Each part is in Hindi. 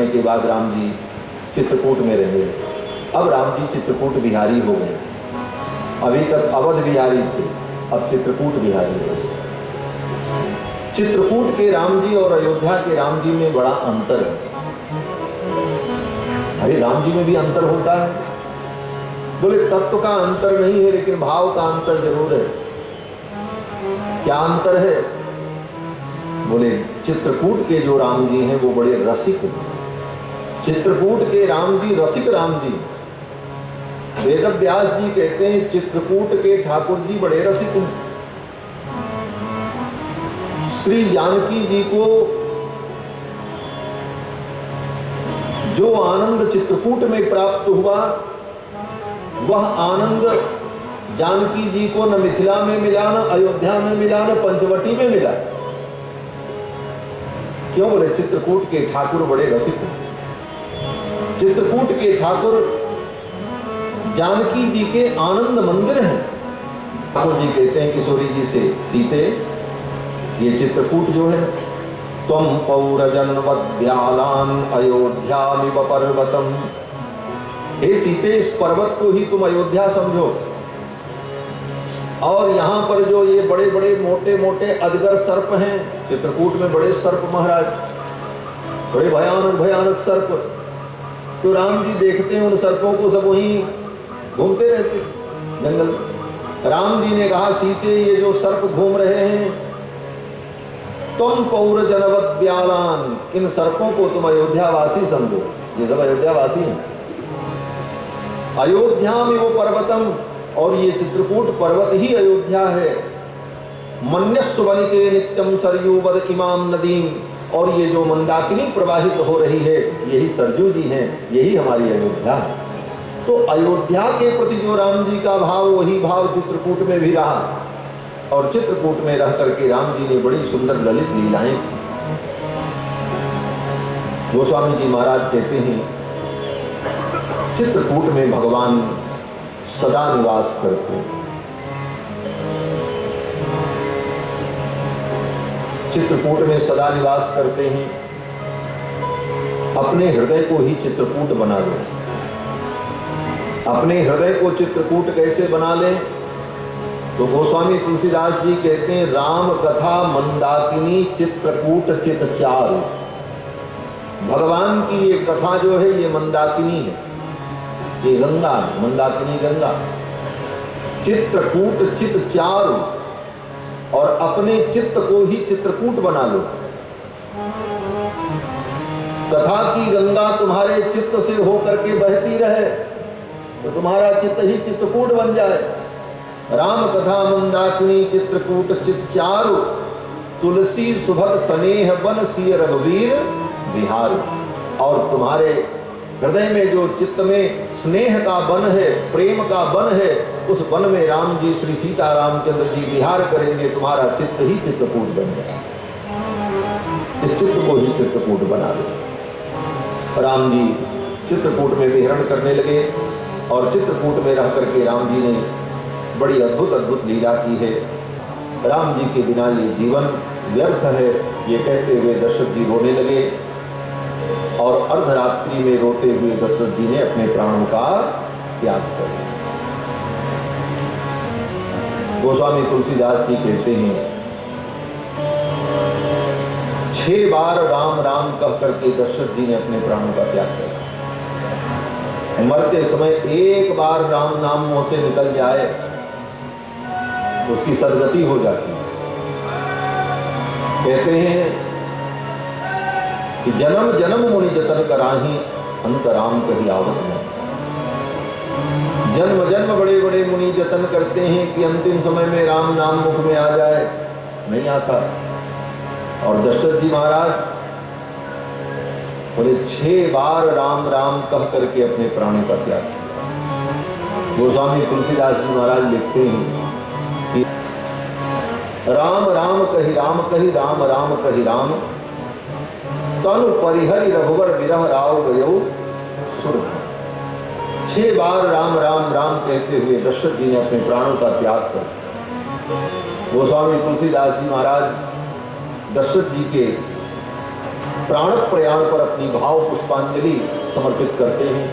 के बाद राम जी चित्रकूट में रहे। अब राम जी चित्रकूट बिहारी हो गए। अभी तक अवध बिहारी थे, अब चित्रकूट बिहारी हो गए। चित्रकूट के राम जी और अयोध्या के राम जी में बड़ा अंतर है। अरे राम जी में भी अंतर होता है। बोले तत्व का अंतर नहीं है, लेकिन भाव का अंतर जरूर है। क्या अंतर है? बोले चित्रकूट के जो राम जी हैं वो बड़े रसिक हैं। चित्रकूट के राम जी रसिक राम जी। वेद व्यास जी कहते हैं चित्रकूट के ठाकुर जी बड़े रसिक हैं। श्री जानकी जी को जो आनंद चित्रकूट में प्राप्त हुआ, वह आनंद जानकी जी को न मिथिला में मिला, न अयोध्या में मिला, न पंचवटी में मिला। क्यों? बोले चित्रकूट के ठाकुर बड़े रसिक हैं। चित्रकूट के ठाकुर जानकी जी के आनंद मंदिर हैं। ठाकुर जी कहते हैं किशोरी जी से, सीते ये चित्रकूट जो है, त्वं पौरजन्वद्यालान अयोध्यामिव पर्वतम, हे सीते इस पर्वत को ही तुम अयोध्या समझो। और यहाँ पर जो ये बड़े बड़े मोटे मोटे अजगर सर्प हैं, चित्रकूट में बड़े सर्प महाराज, बड़े भयानक भयानक सर्प। तो राम जी देखते हैं उन सर्पों को, सब वहीं घूमते रहते जंगल। राम जी ने कहा सीते ये जो सर्प घूम रहे हैं, तुम पौर जनवत ब्यालान, इन सर्पों को तुम अयोध्यावासी समझो। ये सब अयोध्यावासी हैं। अयोध्या में वो पर्वतम, और ये चित्रकूट पर्वत ही अयोध्या है। मन्यस्व वनिते नित्यम सरयूवद इमाम नदीम, और ये जो मंदाकिनी प्रवाहित हो रही है यही सरजू जी हैं, यही हमारी अयोध्या है। तो अयोध्या के प्रति जो राम जी का भाव, वही भाव चित्रकूट में भी रहा। और चित्रकूट में रह करके राम जी ने बड़ी सुंदर ललित लीलाएं की। गोस्वामी जी महाराज कहते हैं चित्रकूट में भगवान सदा निवास करते हैं। चित्रकूट में सदा निवास करते हैं। अपने हृदय को ही चित्रकूट बना लो। अपने हृदय को चित्रकूट कैसे बना लें? तो गोस्वामी तुलसीदास जी कहते हैं राम कथा मंदाकिनी चित्रकूट चित चारु। भगवान की ये कथा जो है ये मंदाकिनी है, ये गंगा है, मंदाकिनी गंगा। चित्रकूट चित चारु, और अपने चित्त को ही चित्रकूट बना लो। कथा की गंगा तुम्हारे चित्त से होकर के बहती रहे तो तुम्हारा चित्त ही चित्रकूट बन जाए। राम कथा मंदाकिनी चित्रकूट चित चारु, तुलसी सुभग स्नेह बन सिय रघुवीर बिहार। और तुम्हारे हृदय में जो चित्त में स्नेह का वन है, प्रेम का वन है, उस वन में राम जी श्री सीता रामचंद्र जी विहार करेंगे। तुम्हारा चित्त ही चित्रकूट बन जाए। इस चित्त को ही चित्रकूट बना दो। राम जी चित्रकूट में विहरण करने लगे, और चित्रकूट में रह करके राम जी ने बड़ी अद्भुत अद्भुत लीला की है। राम जी के बिना ये जीवन व्यर्थ है, ये कहते हुए दशरथ जी रोने लगे। और अर्धरात्रि में रोते हुए दशरथ जी ने अपने प्राणों का त्याग कर दिया। गोस्वामी तुलसीदास जी कहते हैं 6 बार राम राम कह करके दशरथ जी ने अपने प्राणों का त्याग किया। मरते समय एक बार राम नाम मुंह से निकल जाए तो उसकी सदगति हो जाती है। कहते हैं कि जन्म जन्म मुनि जतन कराही, अंत राम कही आवत न। जन्म जन्म बड़े बड़े मुनि जतन करते हैं कि अंतिम समय में राम नाम मुख में आ जाए, नहीं आता। और दशरथ जी महाराज बोले 6 बार राम राम कह करके अपने प्राणों का त्याग किया। गोस्वामी तुलसीदास जी महाराज लिखते हैं कि राम राम कही राम कही, राम राम कही राम, तनु परिहरि रघुवर विरह राव गयो सुर। 6 बार राम राम राम कहते हुए दशरथ जी ने अपने प्राणों का त्याग कर। गोस्वामी तुलसीदास जी महाराज दशरथ जी के प्राण प्रयाण पर अपनी भाव पुष्पांजलि समर्पित करते हैं।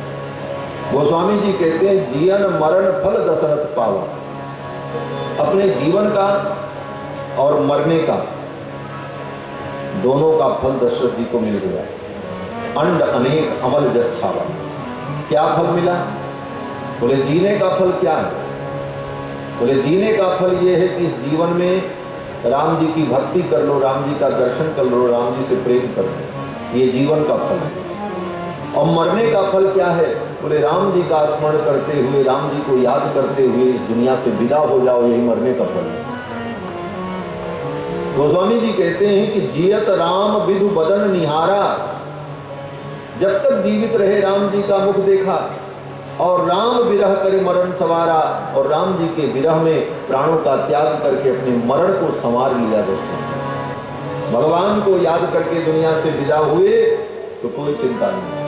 गोस्वामी जी कहते हैं जीवन मरण फल दशरथ पावा। अपने जीवन का और मरने का दोनों का फल दशरथ जी को मिल गया। अंड अनेक अमल जस छावा। क्या फल मिला? बोले जीने का फल क्या है? बोले जीने का फल ये है कि इस जीवन में राम जी की भक्ति कर लो, राम जी का दर्शन कर लो, राम जी से प्रेम कर लो, ये जीवन का फल है। और मरने का फल क्या है? बोले राम जी का स्मरण करते हुए, राम जी को याद करते हुए इस दुनिया से विदा हो जाओ, यही मरने का फल है। गोस्वामी जी कहते हैं कि जियत राम विधु बदन निहारा। जब तक जीवित रहे राम जी का मुख देखा, और राम विरह करे मरण सवारा, और राम जी के विरह में प्राणों का त्याग करके अपने मरण को संवार लिया। दोस्तों भगवान को याद करके दुनिया से विदा हुए तो कोई चिंता नहीं।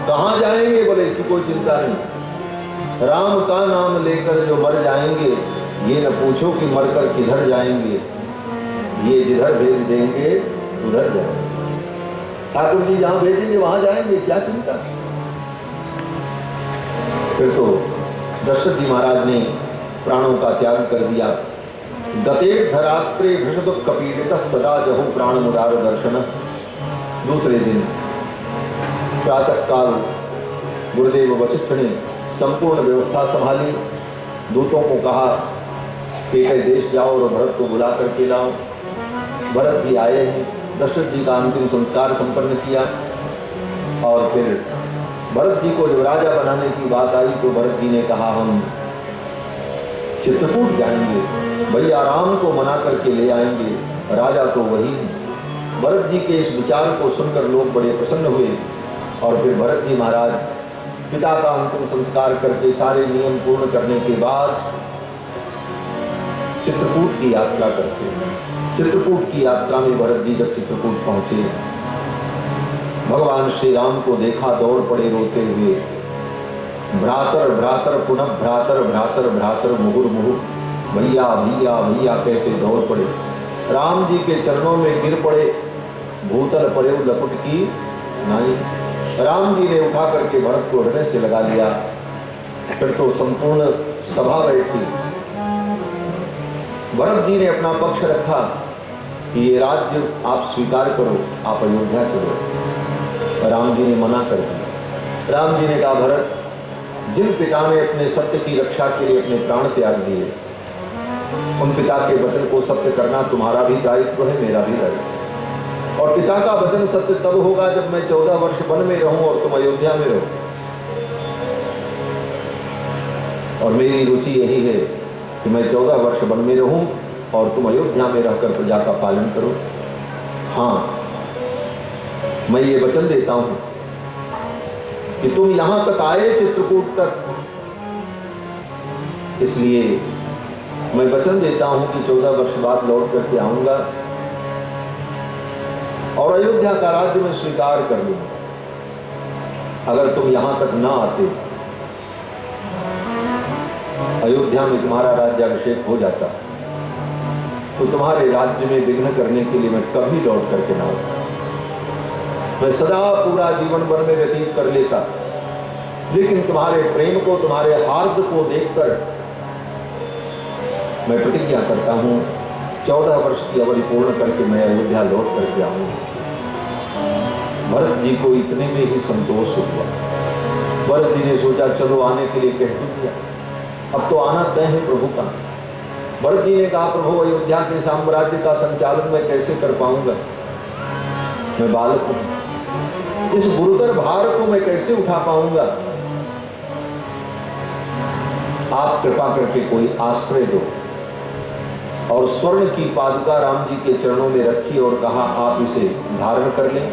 कहाँ जाएंगे? बोले इसकी कोई चिंता नहीं। राम का नाम लेकर जो मर जाएंगे, ये न पूछो कि मरकर किधर जाएंगे, ये जिधर भेज देंगे उधर जाएंगे। ठाकुर जी जहां भेजेंगे वहां जाएंगे, क्या चिंता। फिर तो दशरथ जी महाराज ने प्राणों का त्याग कर दिया। गते धरात्रे भृषद कपीडितः तदा जहु प्राण मुदार दर्शन। दूसरे दिन प्रातः काल गुरुदेव वशिष्ठ ने संपूर्ण व्यवस्था संभाली। दूतों को कहा कि कई देश जाओ और भरत को बुला करके लाओ। भरत जी आए हैं। दशरथ जी का अंतिम संस्कार संपन्न किया। और फिर भरत जी को जब राजा बनाने की बात आई तो भरत जी ने कहा हम चित्रकूट जाएंगे, भैया राम को मना करके ले आएंगे, राजा तो वही। भरत जी के इस विचार को सुनकर लोग बड़े प्रसन्न हुए। और फिर भरत जी महाराज पिता का अंतिम संस्कार करके सारे नियम पूर्ण करने के बाद चित्रकूट की यात्रा करते हैं। चित्रकूट की यात्रा में भरत जी जब चित्रकूट पहुंचे, भगवान श्री राम को देखा, दौड़ पड़े रोते हुए। भ्रातर भ्रातर पुनः भ्रातर भ्रातर भ्रातर मुहुर मुहुर, भैया भैया भैया कहते दौड़ पड़े। राम जी के चरणों में गिर पड़े। भूतल पड़े लपुट की नाई। राम जी ने उठा करके भरत को हृदय से लगा लिया। फिर तो संपूर्ण सभा बैठी। भरत जी ने अपना पक्ष रखा कि ये राज्य आप स्वीकार करो, आप अयोध्या चलो। राम जी ने मना कर दिया। राम जी ने कहा भरत, जिन पिता ने अपने सत्य की रक्षा के लिए अपने प्राण त्याग दिए, उन पिता के वचन को सत्य करना तुम्हारा भी दायित्व है, मेरा भी दायित्व। और पिता का वचन सत्य तब होगा जब मैं 14 वर्ष वन में रहूं और तुम अयोध्या में रहो। और मेरी रुचि यही है कि मैं 14 वर्ष वन में रहूं और तुम अयोध्या में रहकर प्रजा का पालन करो। हाँ, मैं ये वचन देता हूं कि तुम यहां तक आए, चित्रकूट तक, इसलिए मैं वचन देता हूं कि 14 वर्ष बाद लौट करके आऊंगा और अयोध्या का राज्य में स्वीकार कर लूंगा। अगर तुम यहां तक ना आते, अयोध्या में तुम्हारा राज्याभिषेक हो जाता, तो तुम्हारे राज्य में विघ्न करने के लिए मैं कभी लौट करके ना आता। मैं सदा पूरा जीवन वन में व्यतीत कर लेता, लेकिन तुम्हारे प्रेम को, तुम्हारे हार्द को देखकर मैं प्रतिज्ञा करता हूं 14 वर्ष की अवधि पूर्ण करके मैं अयोध्या लौट करके आऊंगा। भरत जी को इतने में ही संतोष हुआ। भरत जी ने सोचा चलो आने के लिए कह दिया, अब तो आना तय है प्रभु का। भरत जी ने कहा प्रभु, अयोध्या के साम्राज्य का संचालन मैं कैसे कर पाऊंगा, मैं बालक हूं, इस गुरुतर भार को मैं कैसे उठा पाऊंगा। आप कृपा करके कोई आश्रय दो। और स्वर्ण की पादुका राम जी के चरणों में रखी और कहा आप इसे धारण कर लें,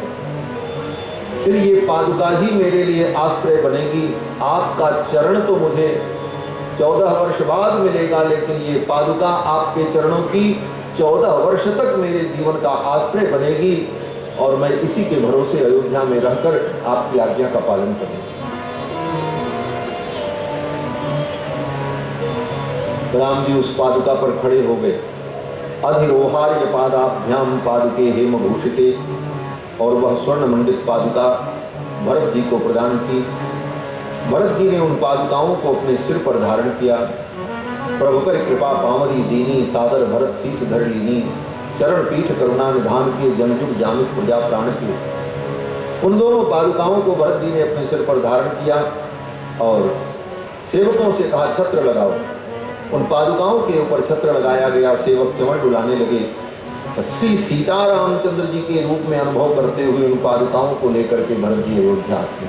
फिर ये पादुका ही मेरे लिए आश्रय बनेगी। आपका चरण तो मुझे 14 वर्ष बाद मिलेगा, लेकिन ये पादुका आपके चरणों की 14 वर्ष तक मेरे जीवन का आश्रय बनेगी और मैं इसी के भरोसे अयोध्या में रहकर आपकी आज्ञा का पालन करूंगा। राम जी उस पादुका पर खड़े हो गए। अधिरोहार्य पादाभ्याम पादुके हेम भूषिते और वह स्वर्ण मंडित पादुका भरत जी को प्रदान की। भरत जी ने उन पादुकाओं को अपने सिर पर धारण किया। प्रभु कर कृपा पावरी दीनी, सादर भरत शीश धर लीनी, चरण पीठ करुणा निधान के, जनजुग जामित प्रजा प्राण के। उन दोनों पादुकाओं को भरत जी ने अपने सिर पर धारण किया और सेवकों से कहा छत्र लगाओ। उन पादुकाओं के ऊपर छत्र लगाया गया। सेवक चमड़ डुलाने लगे। श्री सीतारामचंद्र जी के रूप में अनुभव करते हुए उन पादुकाओं को लेकर के भरत जी अयोध्या आते।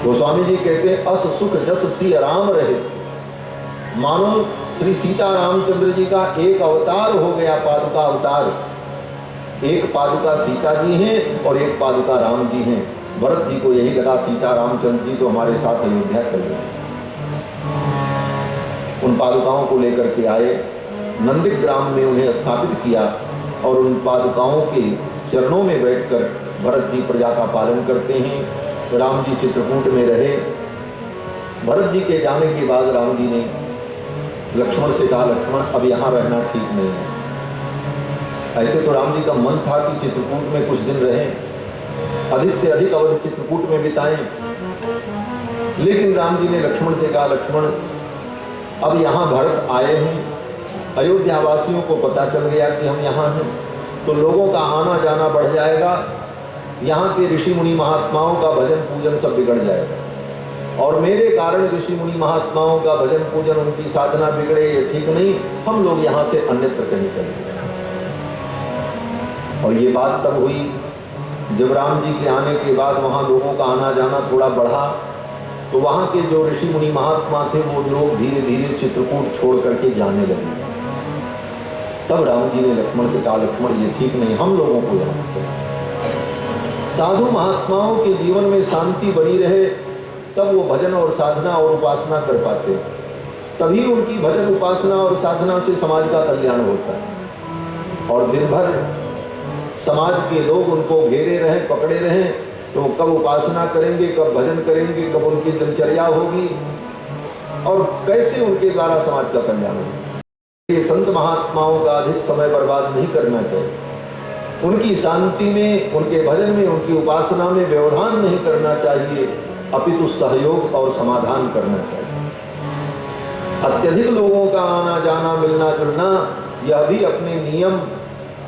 गोस्वामी जी कहते हैं अस सुख जस सी राम रहे, मानो श्री सीतारामचंद्र जी का एक अवतार हो गया, पादुका अवतार। एक पादुका सीता जी हैं और एक पादुका राम जी हैं। भरत जी को यही लगा सीता रामचंद्र जी तो हमारे साथ अयोध्या कर गए। उन पादुकाओं को लेकर के आए, नंदिग्राम में उन्हें स्थापित किया और उन पादुकाओं के चरणों में बैठकर भरत जी प्रजा का पालन करते हैं। राम जी चित्रकूट में रहे। भरत जी के जाने के बाद राम जी ने लक्ष्मण से कहा, लक्ष्मण अब यहाँ रहना ठीक नहीं है। ऐसे तो राम जी का मन था कि चित्रकूट में कुछ दिन रहें, अधिक से अधिक अवधि चित्रकूट में बिताएं, लेकिन राम जी ने लक्ष्मण से कहा, लक्ष्मण अब यहाँ भरत आए हैं, अयोध्या वासियों को पता चल गया कि हम यहाँ हैं, तो लोगों का आना जाना बढ़ जाएगा, यहाँ के ऋषि मुनि महात्माओं का भजन पूजन सब बिगड़ जाएगा, और मेरे कारण ऋषि मुनि महात्माओं का भजन पूजन उनकी साधना बिगड़े, ये ठीक नहीं, हम लोग यहाँ से अन्यत्र कहीं चले। और ये बात तब हुई जब राम जी के आने के बाद वहाँ लोगों का आना जाना थोड़ा बढ़ा, तो वहाँ के जो ऋषि मुनि महात्मा थे वो लोग धीरे धीरे चित्रकूट छोड़ करके जाने लगे। तब राम जी ने लक्ष्मण से कहा, लक्ष्मण ये ठीक नहीं, हम लोगों को यहाँ से साधु महात्माओं के जीवन में शांति बनी रहे, तब वो भजन और साधना और उपासना कर पाते, तभी उनकी भजन उपासना और साधना से समाज का कल्याण होता है। और दिन भर समाज के लोग उनको घेरे रहें, पकड़े रहें, तो कब उपासना करेंगे, कब भजन करेंगे, कब उनकी दिनचर्या होगी और कैसे उनके द्वारा समाज का कल्याण होगा। ये संत महात्माओं का अधिक समय बर्बाद नहीं करना चाहिए, उनकी शांति में, उनके भजन में, उनकी उपासना में व्यवधान नहीं करना चाहिए, अपितु सहयोग और समाधान करना चाहिए। अत्यधिक लोगों का आना जाना, मिलना जुलना, यह भी अपने नियम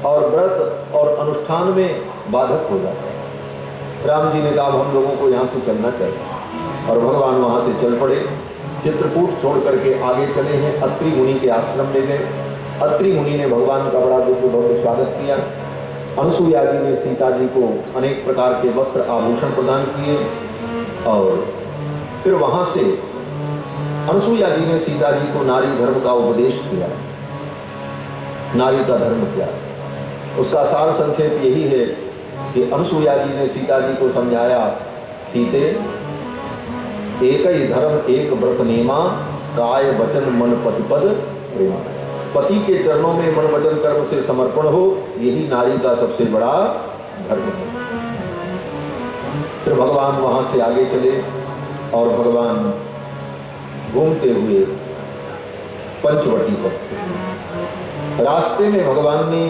और व्रत और अनुष्ठान में बाधक हो जाता है। राम जी ने कहा हम लोगों को यहाँ से चलना चाहिए और भगवान वहाँ से चल पड़े। चित्रकूट छोड़ करके आगे चले हैं, अत्रि मुनि के आश्रम में गए। अत्रि मुनि ने भगवान का बड़ा दिव्य भव्य स्वागत किया। अनुसुईया जी ने सीता जी को अनेक प्रकार के वस्त्र आभूषण प्रदान किए और फिर वहाँ से अनुसुईया जी ने सीता जी को नारी धर्म का उपदेश किया। नारी का धर्म क्या, उसका सार संक्षेप यही है कि अनुसुईया जी ने सीता जी को समझाया, सीते एक ही धर्म एक व्रत नेमा, काय वचन मन पति पद प्रेमा। पति के चरणों में मन वचन कर्म से समर्पण हो, यही नारी का सबसे बड़ा धर्म है। फिर भगवान वहां से आगे चले और भगवान घूमते हुए पंचवटी पर। रास्ते में भगवान ने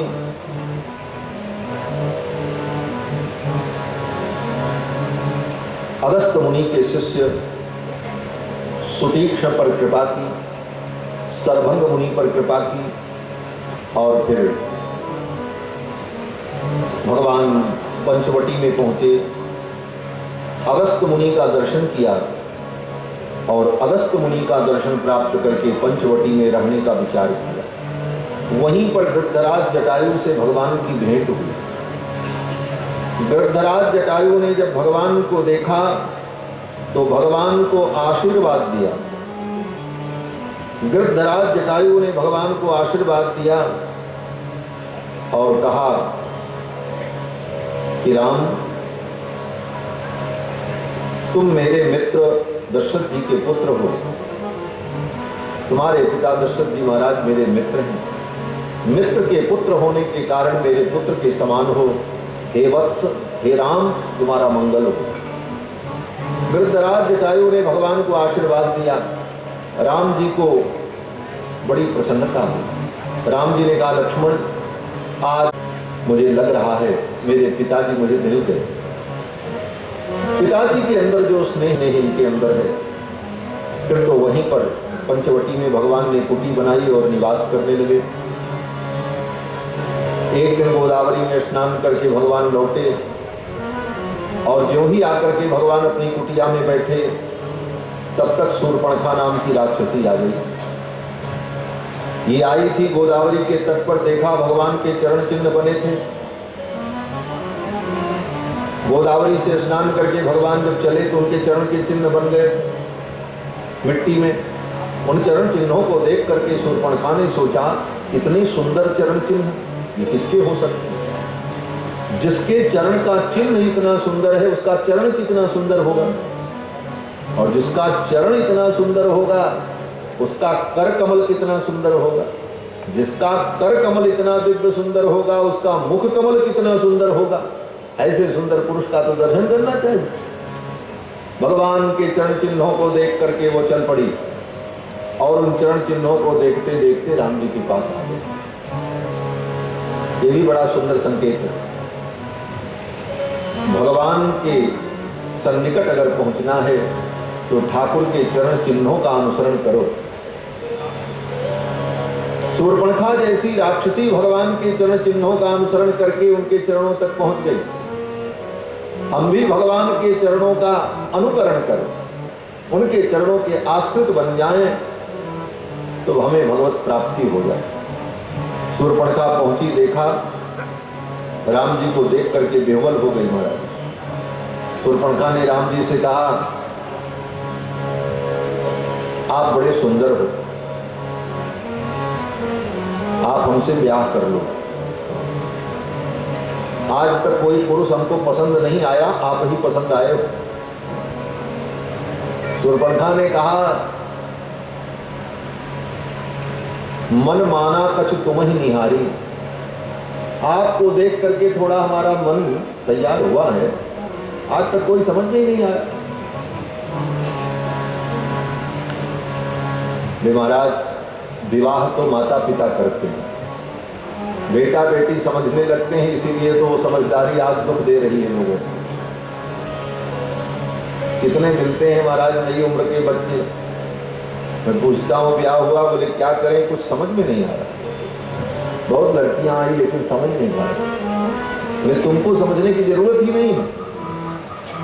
अगस्त्य मुनि के शिष्य सुतीक्ष्ण पर कृपा की, सरभंग मुनि पर कृपा की और फिर भगवान पंचवटी में पहुंचे। अगस्त्य मुनि का दर्शन किया और अगस्त्य मुनि का दर्शन प्राप्त करके पंचवटी में रहने का विचार किया। वहीं पर गृद्धराज जटायु से भगवान की भेंट हुई। गृद्धराज जटायु ने जब भगवान को देखा तो भगवान को आशीर्वाद दिया। गृद्धराज जटायु ने भगवान को आशीर्वाद दिया और कहा कि राम, तुम मेरे मित्र दशरथ जी के पुत्र हो, तुम्हारे पिता दशरथ जी महाराज मेरे मित्र हैं। मित्र के पुत्र होने के कारण मेरे पुत्र के समान हो। हे वत्स, हे राम, तुम्हारा मंगल हो। गृद्धराज जटायु ने भगवान को आशीर्वाद दिया। राम जी को बड़ी प्रसन्नता हुई। राम जी ने कहा, लक्ष्मण, आज मुझे लग रहा है मेरे पिताजी मुझे मिल गए। पिताजी के अंदर जो स्नेह है इनके अंदर है। फिर तो वहीं पर पंचवटी में भगवान ने कुटी बनाई और निवास करने लगे। एक दिन गोदावरी में स्नान करके भगवान लौटे और ज्यों ही आकर के भगवान अपनी कुटिया में बैठे तब तक शूर्पणखा नाम की राक्षसी आ गई। ये आई थी गोदावरी के तट पर, देखा भगवान के चरण चिन्ह बने थे। गोदावरी से स्नान करके भगवान जब चले तो उनके चरण के चिन्ह बन गए मिट्टी में। उन चरण चिन्हों को देख करके शूर्पणखा ने सोचा इतने सुंदर चरण चिन्ह ये किसके हो सकते हैं? जिसके चरण का चिन्ह इतना सुंदर है उसका चरण कितना सुंदर होगा, और जिसका चरण इतना सुंदर होगा उसका कर कमल कितना सुंदर होगा, जिसका कर कमल इतना दिव्य सुंदर होगा उसका मुख कमल कितना सुंदर होगा। ऐसे सुंदर पुरुष का तो दर्शन करना चाहिए। भगवान के चरण चिन्हों को देख करके वो चल पड़ी और उन चरण चिन्हों को देखते देखते राम जी के पास आ गए। ये भी बड़ा सुंदर संकेत है। भगवान के सन्निकट अगर पहुंचना है तो ठाकुर के चरण चिन्हों का अनुसरण करो। शूर्पणखा जैसी राक्षसी भगवान के चरण चिन्हों का अनुसरण करके उनके चरणों तक पहुंच गई। हम भी भगवान के चरणों का अनुकरण करें, उनके चरणों के आश्रित बन जाएं तो हमें भगवत प्राप्ति हो जाए। शूर्पणखा पहुंची, देखा राम जी को देख करके बेवल हो गई। महाराज शूर्पणखा ने राम जी से कहा आप बड़े सुंदर हो, आप हमसे ब्याह कर लो। आज तक कोई पुरुष हमको पसंद नहीं आया, आप ही पसंद आए हो। शूर्पणखा ने कहा मन माना कछु तुम ही निहारी, आपको देख करके थोड़ा हमारा मन तैयार हुआ है, आज तक कोई समझ में ही नहीं आया। महाराज विवाह तो माता पिता करते हैं, बेटा बेटी समझने लगते हैं, इसीलिए तो वो समझदारी आज दुख दे रही है लोगों को। कितने मिलते हैं महाराज नई उम्र के बच्चे, मैं पूछता हूँ ब्याह हुआ, बोले क्या करें कुछ समझ में नहीं आ रहा। बहुत लड़कियां आई लेकिन समझ नहीं आ रही। बोले तुमको समझने की जरूरत ही नहीं है,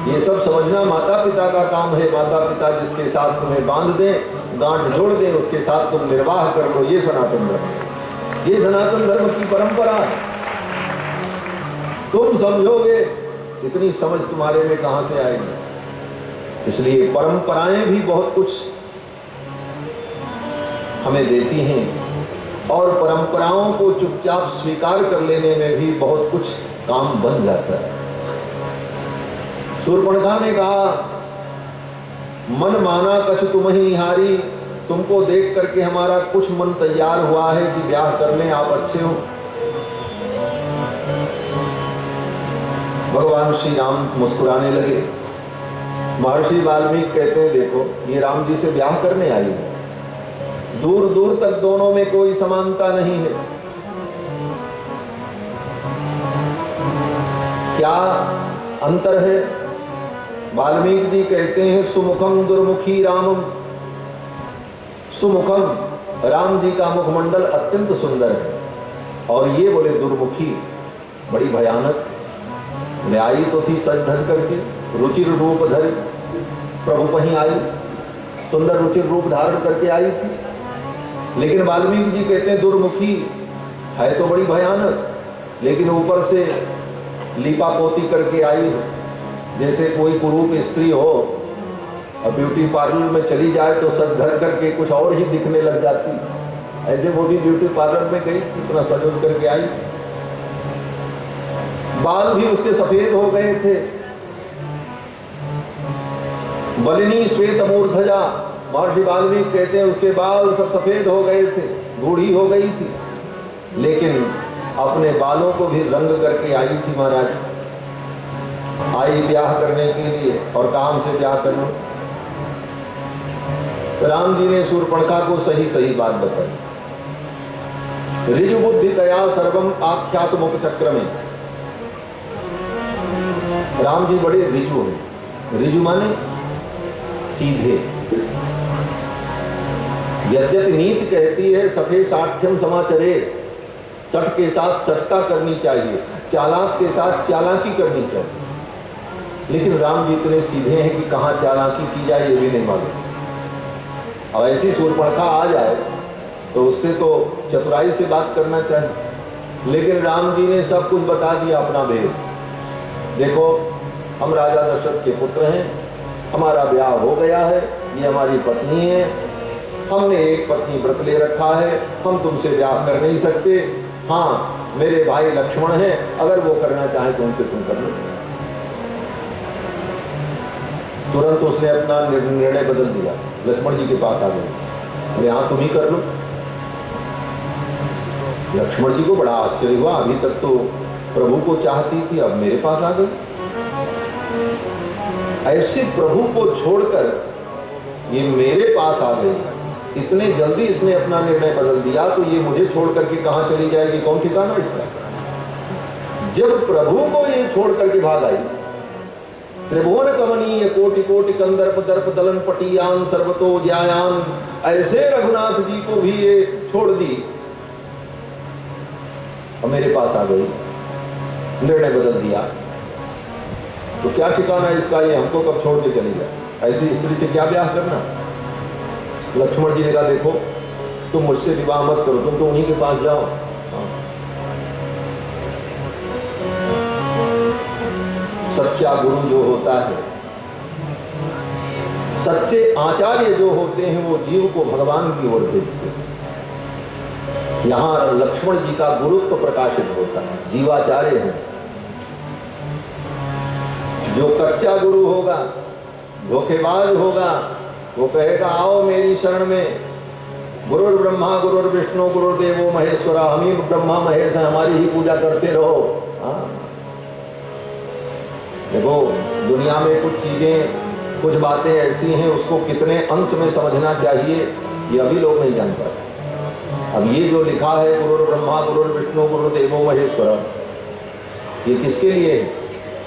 ये सब समझना माता पिता का काम है। माता पिता जिसके साथ तुम्हें बांध दें, गांठ जोड़ दें, उसके साथ तुम निर्वाह कर लो। ये सनातन धर्म, ये सनातन धर्म की परंपरा है। तुम समझोगे, इतनी समझ तुम्हारे में कहां से आएगी। इसलिए परंपराएं भी बहुत कुछ हमें देती हैं और परंपराओं को चुपचाप स्वीकार कर लेने में भी बहुत कुछ काम बन जाता है। शूर्पणखा ने कहा मन माना कछु तुम ही निहारी, तुमको देख करके हमारा कुछ मन तैयार हुआ है कि ब्याह कर लें, आप अच्छे हो। भगवान श्री राम मुस्कुराने लगे। महर्षि वाल्मीकि कहते हैं देखो ये राम जी से ब्याह करने आई है, दूर दूर तक दोनों में कोई समानता नहीं है। क्या अंतर है? वाल्मीकि जी कहते हैं सुमुखम दुर्मुखी रामम। सुमुखम राम जी का मुखमंडल अत्यंत सुंदर है, और ये बोले दुर्मुखी बड़ी भयानक। आई तो थी सज धज करके, रुचिर रूप धरी, प्रभु कहीं आई, सुंदर रुचिर रूप धारण करके आई थी। लेकिन वाल्मीकि जी कहते हैं दुर्मुखी है तो बड़ी भयानक, लेकिन ऊपर से लीपा पोती करके आई हो। जैसे कोई कुरूप स्त्री हो और ब्यूटी पार्लर में चली जाए तो सज धज करके कुछ और ही दिखने लग जाती, ऐसे वो भी ब्यूटी पार्लर में गई, इतना सजोज करके आई। बाल भी उसके सफेद हो गए थे। बलिनी श्वेत मूर्धजा, महर्षि वाल्मीकि कहते हैं उसके बाल सब सफेद हो गए थे, बूढ़ी हो गई थी, लेकिन अपने बालों को भी रंग करके आई थी। महाराज आई ब्याह करने के लिए और काम से ब्याह करना। राम जी ने शूर्पणखा को सही सही बात बताई। ऋजु बुद्धि तया सर्वम आख्यात मुपचक्र में। राम जी बड़े ऋजु हैं। ऋजु माने सीधे। यद्यपि नीति कहती है सफे साठ्यम समाचरे, सठ के साथ सठता करनी चाहिए, चालाक के साथ चालाकी करनी चाहिए, लेकिन राम जी इतने सीधे हैं कि कहाँ चालाकी की जाए ये भी नहीं मालूम। अब ऐसी शूर्पणखा आ जाए तो उससे तो चतुराई से बात करना चाहिए, लेकिन राम जी ने सब कुछ बता दिया अपना भेद। देखो, हम राजा दशरथ के पुत्र हैं, हमारा ब्याह हो गया है, ये हमारी पत्नी है, हमने एक पत्नी व्रत ले रखा है, हम तुमसे ब्याह कर नहीं सकते। हाँ, मेरे भाई लक्ष्मण हैं, अगर वो करना चाहे तो उनसे तुम कर लो। तुरंत उसने अपना निर्णय बदल दिया, लक्ष्मण जी के पास आ गए, बोले हाँ तुम ही कर लो। लक्ष्मण जी को बड़ा आश्चर्य हुआ, अभी तक तो प्रभु को चाहती थी, अब मेरे पास आ गई। ऐसे प्रभु को छोड़कर ये मेरे पास आ गई, इतने जल्दी इसने अपना निर्णय बदल दिया, तो ये मुझे छोड़ करके कहां चली जाएगी, कौन ठिकाना इसका। जब प्रभु को ये छोड़ करके भाग आई, त्रिभुवन कमनीय कोटि कोटि कंदर्प दर्प दलन पटियान सर्वतो ज्यायान, ऐसे रघुनाथ जी को भी ये छोड़ दी और मेरे पास आ गई, निर्णय बदल दिया, तो क्या ठिकाना इसका, ये हमको कब छोड़ के चली जाए। ऐसी स्त्री से क्या ब्याह करना। लक्ष्मण जी ने कहा देखो, तुम मुझसे विवाह मत करो, तुम तो उन्हीं के पास जाओ। सच्चा गुरु जो होता है, सच्चे आचार्य जो होते हैं, वो जीव को भगवान की ओर भेजते हैं। यहां लक्ष्मण जी का गुरुत्व प्रकाशित होता है, जीवाचार्य है। जो कच्चा गुरु होगा, धोखेबाज होगा, वो कहेगा आओ मेरी शरण में, गुरुर ब्रह्मा गुरुर विष्णु गुरुदेवो महेश्वरा, हम ही ब्रह्मा महेश हैं, हमारी ही पूजा करते रहो। देखो, दुनिया में कुछ चीजें, कुछ बातें ऐसी हैं, उसको कितने अंश में समझना चाहिए ये अभी लोग नहीं जान पाते। अब ये जो लिखा है गुरुर ब्रह्मा गुरुर विष्णु गुरुदेवो महेश्वरा, ये किसके लिए है?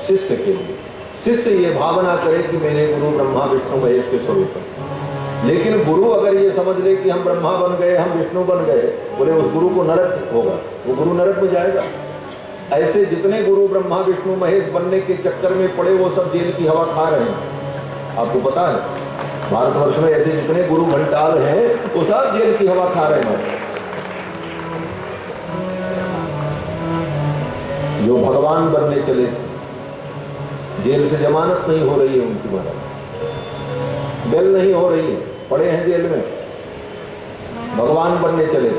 शिष्य के लिए। शिष्य ये भावना करे कि मेरे गुरु ब्रह्मा विष्णु महेश के स्वरूप है। लेकिन गुरु अगर ये समझ ले कि हम ब्रह्मा बन गए, हम विष्णु बन गए, बोले उस गुरु को नरक होगा, वो गुरु नरक में जाएगा। ऐसे जितने गुरु ब्रह्मा विष्णु महेश बनने के चक्कर में पड़े, वो सब जेल की हवा खा रहे हैं। आपको पता है, भारतवर्ष में ऐसे जितने गुरु घंटाल हैं, वो सब जेल की हवा खा रहे हैं। जो भगवान बनने चले, जेल से जमानत नहीं हो रही है उनकी, महाराज बेल नहीं हो रही है, पड़े हैं जेल में, भगवान बनने चले।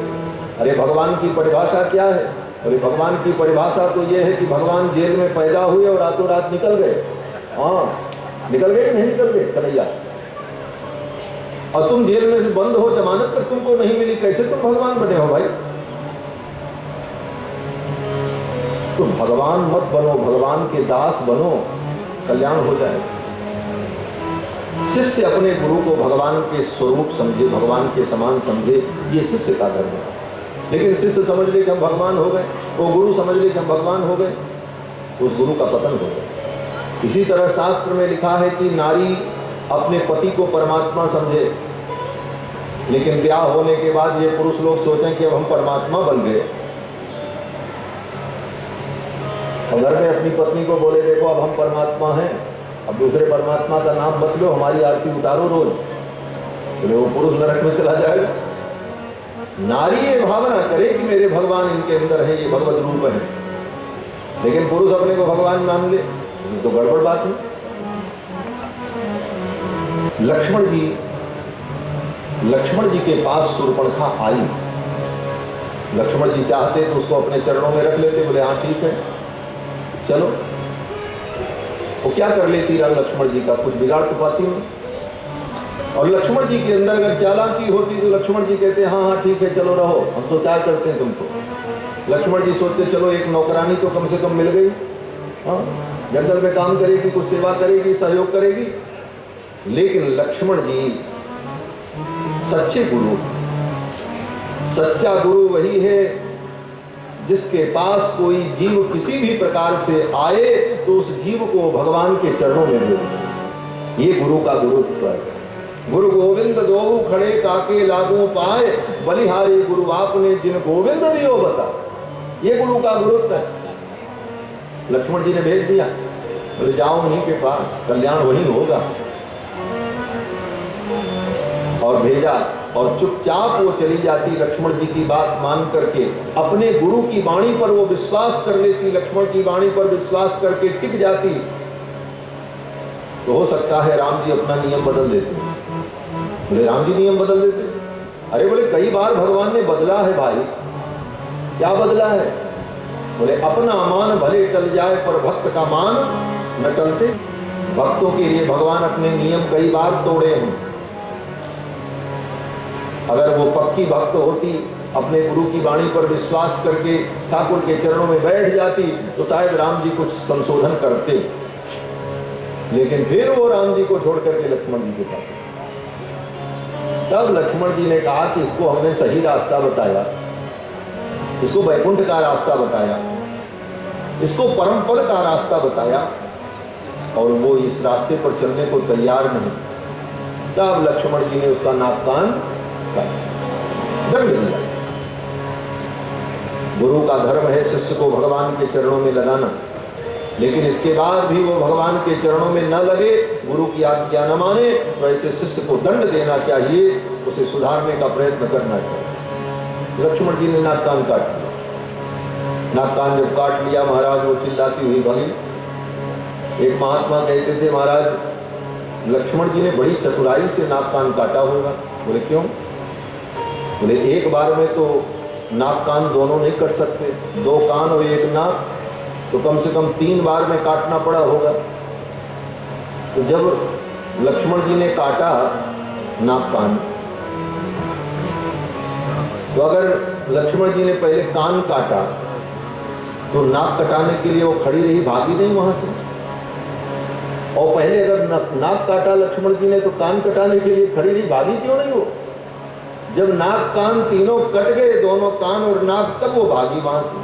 अरे भगवान की परिभाषा क्या है? अरे भगवान की परिभाषा तो ये है कि भगवान जेल में पैदा हुए और रातों रात निकल गए। हाँ, निकल गए कि नहीं निकल गए कन्हैया? और तुम जेल में बंद हो, जमानत तक तुमको नहीं मिली, कैसे तुम भगवान बने हो भाई? तो भगवान मत बनो, भगवान के दास बनो, कल्याण हो जाए। शिष्य अपने गुरु को भगवान के स्वरूप समझे, भगवान के समान समझे, ये शिष्य का धर्म है। लेकिन शिष्य समझ ले कि हम भगवान हो गए, वो गुरु समझ ले कि हम भगवान हो गए, उस गुरु का पतन हो गया। इसी तरह शास्त्र में लिखा है कि नारी अपने पति को परमात्मा समझे, लेकिन ब्याह होने के बाद ये पुरुष लोग सोचें कि अब हम परमात्मा बन गए, और घर में अपनी पत्नी को बोले देखो अब हम परमात्मा हैं, अब दूसरे परमात्मा का नाम मत लो, हमारी आरती उतारो रोज, तो वो पुरुष नरक में चला जाएगा। नारी ये भावना करे कि मेरे भगवान इनके अंदर है, ये भगवत रूप है, लेकिन पुरुष अपने को भगवान मान ले तो गड़बड़ बात है। लक्ष्मण जी के पास शूर्पणखा आई। लक्ष्मण जी चाहते तो उसको अपने चरणों में रख लेते, बोले हाँ ठीक है चलो। वो क्या कर लेती लक्ष्मण जी का, कुछ बिगाड़ तो पाती नहीं। और लक्ष्मण जी के अंदर अगर चालाकी होती तो लक्ष्मण जी कहते हाँ हाँ ठीक है चलो रहो, हम तो क्या करते हैं तुमको। लक्ष्मण जी सोचते चलो एक नौकरानी तो कम से कम मिल गई, हाँ जंगल में काम करेगी, कुछ सेवा करेगी, सहयोग करेगी। लेकिन लक्ष्मण जी सच्चे गुरु, सच्चा गुरु वही है जिसके पास कोई जीव किसी भी प्रकार से आए तो उस जीव को भगवान के चरणों में दे। ये गुरु का गुरुत्व है। गुरु गोविंद दो खड़े काके लागू पाए, बलिहारी गुरु आपने जिन गोविंद दियो बता। ये गुरु का गुरुत्व है। लक्ष्मण जी ने भेज दिया, बोले जाओ उन्हीं के पास, कल्याण वहीं होगा। और भेजा और चुपचाप वो चली जाती लक्ष्मण जी की बात मान करके, अपने गुरु की वाणी पर वो विश्वास कर लेती, लक्ष्मण की वाणी पर विश्वास करके टिक जाती। तो हो सकता है राम जी अपना नियम बदल देते। बोले राम जी नियम बदल देते? अरे बोले कई बार भगवान ने बदला है भाई। क्या बदला है? बोले अपना मान भले टल जाए पर भक्त का मान न टलते। भक्तों के लिए भगवान अपने नियम कई बार तोड़े हैं। अगर वो पक्की भक्त होती, अपने गुरु की वाणी पर विश्वास करके ठाकुर के चरणों में बैठ जाती, तो शायद राम जी कुछ संशोधन करते। लेकिन फिर वो राम जी को छोड़ करके लक्ष्मण जी के पास। तब लक्ष्मण जी ने कहा कि इसको हमने सही रास्ता बताया, इसको वैकुंठ का रास्ता बताया, इसको परम पद का रास्ता बताया, और वो इस रास्ते पर चलने को तैयार नहीं। तब लक्ष्मण जी ने उसका नाक कान दंड दिया। गुरु का धर्म है शिष्य को भगवान के चरणों में लगाना, लेकिन इसके बाद भी वो भगवान के चरणों में न लगे, गुरु की आज्ञा न माने, तो ऐसे शिष्य को दंड देना चाहिए, उसे सुधारने का प्रयत्न करना चाहिए। लक्ष्मण जी ने नाक कान काट लिया। नाक कान जब काट लिया, महाराज वो चिल्लाती हुई भगी। एक महात्मा कहते थे, महाराज लक्ष्मण जी ने बड़ी चतुराई से नाक कान काटा होगा। बोले क्यों? बोले एक बार में तो नाक कान दोनों नहीं कट सकते, दो कान और एक नाक, तो कम से कम 3 बार में काटना पड़ा होगा। तो जब लक्ष्मण जी ने काटा नाक कान, तो अगर लक्ष्मण जी ने पहले कान काटा तो नाक कटाने के लिए वो खड़ी रही, भागी नहीं वहां से। और पहले अगर नाक काटा लक्ष्मण जी ने तो कान कटाने के लिए खड़ी रही, भागी क्यों नहीं वो? जब नाक कान तीनों कट गए, दोनों कान और नाक, तब वो भागी वहां से।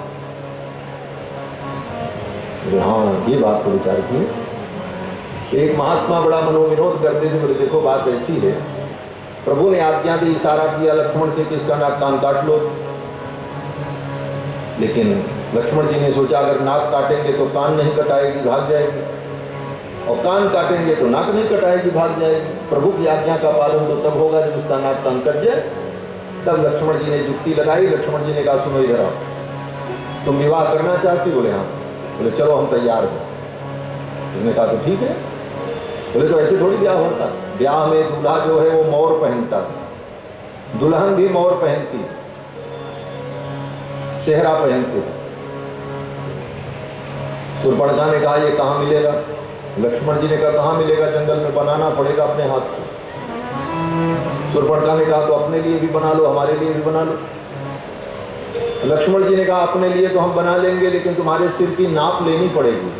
हाँ, ये बात को विचार की। एक महात्मा बड़ा मनोविनोद करते थे। बोले देखो बात ऐसी है, प्रभु ने आज्ञा दी, इशारा किया लक्ष्मण से कि इसका नाक कान काट लो। लेकिन लक्ष्मण जी ने सोचा अगर नाक काटेंगे तो कान नहीं कटाएगी, भाग जाएगी, और कान काटेंगे तो नाक नहीं कटाएगी, भाग जाएगी। प्रभु की आज्ञा का पालन तो तब होगा जब इसका नाक कान कट जाए। तब लक्ष्मण जी ने युक्ति लगाई। लक्ष्मण जी ने कहा सुनो इधर आओ, तुम विवाह करना चाहती? बोले हाँ। बोले चलो हम तैयार हैं। उसने कहा तो ठीक है। बोले तो ऐसे थोड़ी ब्याह होता, ब्याह में दूल्हा जो है वो मोर पहनता, दुल्हन भी मोर पहनती, सेहरा पहनते। शूर्पणखा ने कहा ये कहाँ मिलेगा? लक्ष्मण जी ने कहा कहाँ मिलेगा, जंगल में बनाना पड़ेगा अपने हाथ से। शूर्पणखा ने कहा तो अपने लिए भी बना लो, हमारे लिए भी बना लो। लक्ष्मण जी ने कहा अपने लिए तो हम बना लेंगे, लेकिन तुम्हारे सिर की नाप लेनी पड़ेगी,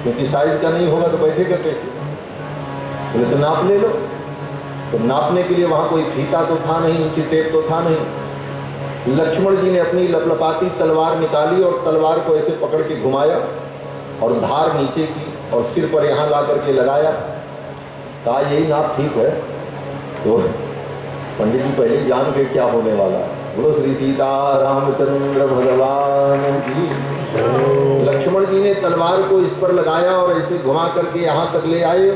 क्योंकि साइज का नहीं होगा तो बैठेगा कैसे? बोले तो नाप ले लो। तो नापने के लिए वहां कोई फीता तो था नहीं, ऊंची टेप तो था नहीं। लक्ष्मण जी ने अपनी लपलपाती तलवार निकाली और तलवार को ऐसे पकड़ के घुमाया और धार नीचे की और सिर पर यहाँ ला करके लगाया। कहा यही नाप ठीक है। तो पंडित जी पहले जान गए क्या होने वाला। बोलो श्री सीता रामचंद्र भगवान जी। लक्ष्मण जी ने तलवार को इस पर लगाया और ऐसे घुमा करके यहाँ तक ले आए,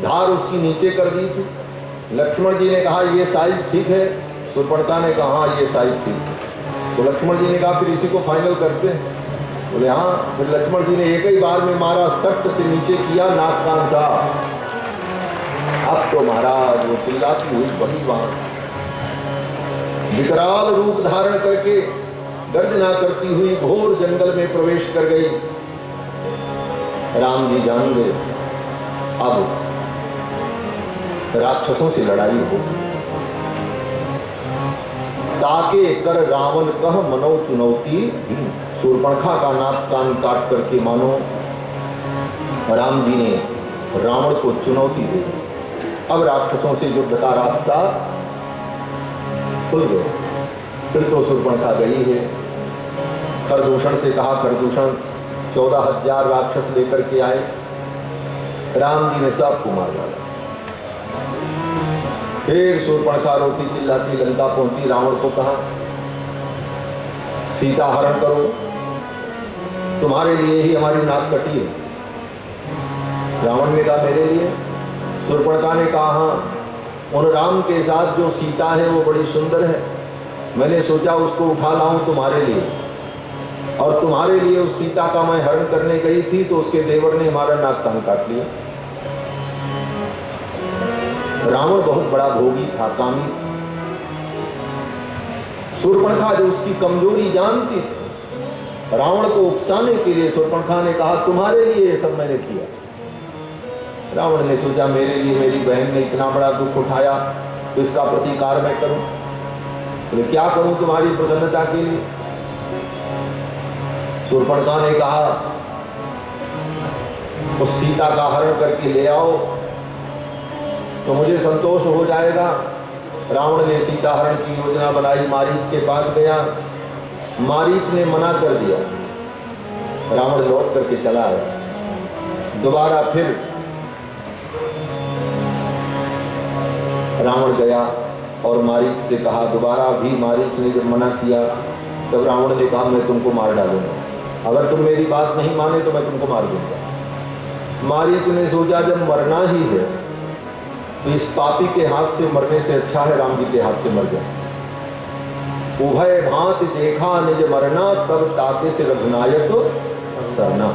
धार उसकी नीचे कर दी थी। लक्ष्मण जी ने कहा ये साइज ठीक है। शूर्पणखा ने कहा हाँ ये साइज ठीक है। तो लक्ष्मण जी ने कहा फिर इसी को फाइनल करते हैं। बोले हाँ। फिर लक्ष्मण जी ने एक ही बार में मारा, सख्त से नीचे किया, नाक कान था। अब तो महाराज वो चिल्लाती हुई बड़ी वहां, विकराल रूप धारण करके गर्जना करती हुई घोर जंगल में प्रवेश कर गई। राम जी जान गए अब राक्षसों से लड़ाई हो। ताके कर रावण कह मनो चुनौती। शूर्पणखा का नाक कान काट करके मानो राम जी ने रावण को चुनौती दी। अब राक्षसों से युद्ध का रास्ता खुल गया। फिर तो शूर्पणखा गई है, खरदूषण से कहा, खरदूषण 14,000 राक्षस लेकर के आए, राम जी ने सबको मार डाला। फिर शूर्पणखा रोती चिल्लाती लंका पहुंची, रावण को कहा सीता हरण करो, तुम्हारे लिए ही हमारी नाक कटी है। रावण ने कहा मेरे लिए? शूर्पणखा ने कहा हाँ, उन राम के साथ जो सीता है वो बड़ी सुंदर है, मैंने सोचा उसको उठा लाऊं तुम्हारे लिए, और तुम्हारे लिए उस सीता का मैं हरण करने गई थी तो उसके देवर ने हमारा नाक कान काट लिया। रावण बहुत बड़ा भोगी था, कामी। शूर्पणखा जो उसकी कमजोरी जानती थी, रावण को उकसाने के लिए शूर्पणखा ने कहा तुम्हारे लिए ये सब मैंने किया। रावण ने सोचा मेरे लिए मेरी बहन ने इतना बड़ा दुख उठाया तो इसका प्रतिकार मैं करूं, तो क्या करूं तुम्हारी प्रसन्नता के लिए। शूर्पणखा ने कहा उस सीता का हरण करके ले आओ तो मुझे संतोष हो जाएगा। रावण ने सीता हरण की योजना बनाई, मारीच के पास गया, मारीच ने मना कर दिया। रावण लौट करके चला आया। दोबारा फिर रावण गया और मारीच से कहा, दोबारा भी मारीच ने जब मना किया तब रावण ने कहा मैं तुमको मार डालूंगा, अगर तुम मेरी बात नहीं माने तो मैं तुमको मार दूंगा। मारीच ने सोचा जब मरना ही है तो इस पापी के हाथ से मरने से अच्छा है राम जी के हाथ से मर जाए। उभय भांति देखा निज मरना, तब ताके से रघुनायक सरना।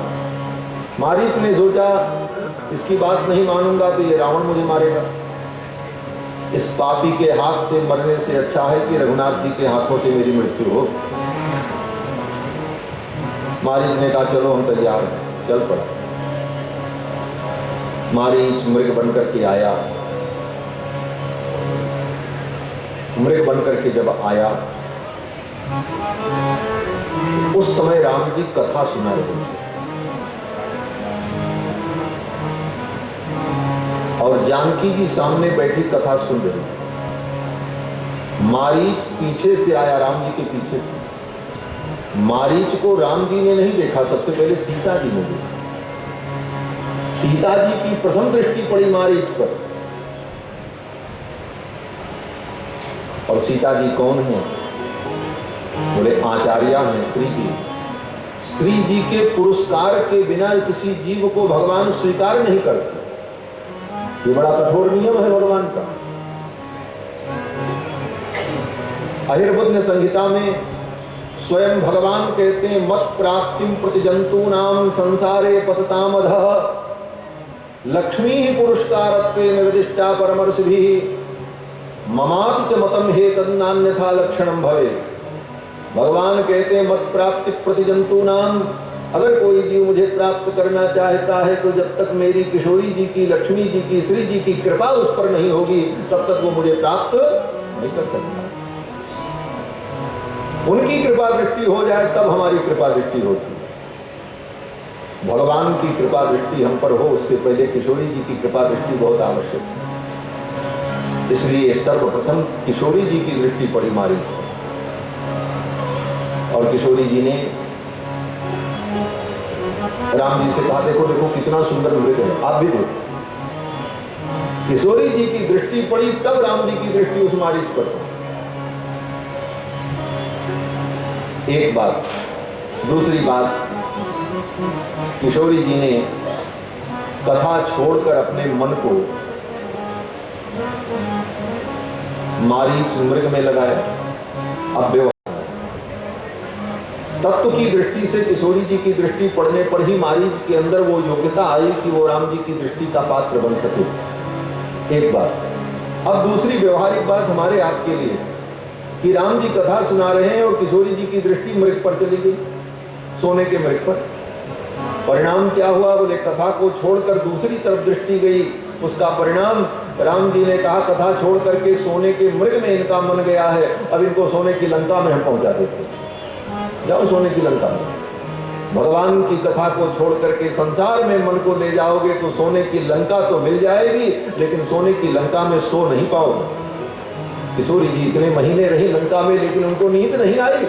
मारीच ने सोचा इसकी बात नहीं मानूंगा तो ये रावण मुझे मारेगा, इस पापी के हाथ से मरने से अच्छा है कि रघुनाथ जी के हाथों से मेरी मृत्यु हो। मारीच ने कहा चलो हम तैयार हैं, चल पड़ा। मारीच मृग बनकर के आया। मृग बनकर के जब आया उस समय राम जी कथा सुना रहे थे और जानकी जी सामने बैठी कथा सुन रही थी। मारीच पीछे से आया, राम जी के पीछे से। मारीच को राम जी ने नहीं देखा, सबसे पहले सीता जी ने देखा। सीता जी की प्रथम दृष्टि पड़ी मारीच पर। और सीता जी कौन है? बोले आचार्य हैं, श्री जी। श्री जी के पुरस्कार के बिना किसी जीव को भगवान स्वीकार नहीं करते, ये बड़ा कठोर नियम है भगवान का। अहिर्बुद्ध संहिता में स्वयं भगवान कहते हैं मत प्राप्तिम प्रति जंतूनाम संसारे पतताम अधः, लक्ष्मी पुरस्कारत्वे निर्दिष्टा परमर्षिभिः, ममापि च मतम हे तन्नान्यथा लक्षणम भवे। भगवान कहते हैं मत प्राप्ति प्रति जंतूनाम, अगर कोई जीव मुझे प्राप्त करना चाहता है तो जब तक मेरी किशोरी जी की, लक्ष्मी जी की, श्री जी की कृपा उस पर नहीं होगी तब तक वो मुझे प्राप्त नहीं कर सकता। उनकी कृपा दृष्टि हो जाए तब हमारी कृपा दृष्टि होती है। भगवान की कृपा दृष्टि हम पर हो उससे पहले किशोरी जी की कृपा दृष्टि बहुत आवश्यक है। इसलिए सर्वप्रथम किशोरी जी की दृष्टि पड़ी मारीच पर, और किशोरी जी ने राम जी से कहा देखो देखो कितना सुंदर मृग है, आप भी देखो। किशोरी जी की दृष्टि पड़ी तब राम जी की दृष्टि उस मारीच पर। एक बात। दूसरी बात, किशोरी जी ने कथा छोड़कर अपने मन को मारीच मृग में लगाया। अब व्यवहार तत्व की दृष्टि से किशोरी जी की दृष्टि पड़ने पर ही मारीच के अंदर वो योग्यता आई कि वो राम जी की दृष्टि का पात्र बन सके। एक बात। अब दूसरी व्यवहारिक बात हमारे आपके लिए कि राम जी कथा सुना रहे हैं और किशोरी जी की दृष्टि मृग पर चली गई, सोने के मृग पर। परिणाम क्या हुआ? बोले कथा को छोड़कर दूसरी तरफ दृष्टि गई, उसका परिणाम राम जी ने कहा कथा छोड़ करके सोने के मृग में इनका मन गया है, अब इनको सोने की लंका में हम पहुंचा देते, जाओ सोने की लंका में। भगवान की कथा को छोड़ करके संसार में मन को ले जाओगे तो सोने की लंका तो मिल जाएगी, लेकिन सोने की लंका में सो नहीं पाओगे। किशोरी जी इतने महीने रही लंका में लेकिन उनको नींद नहीं आई।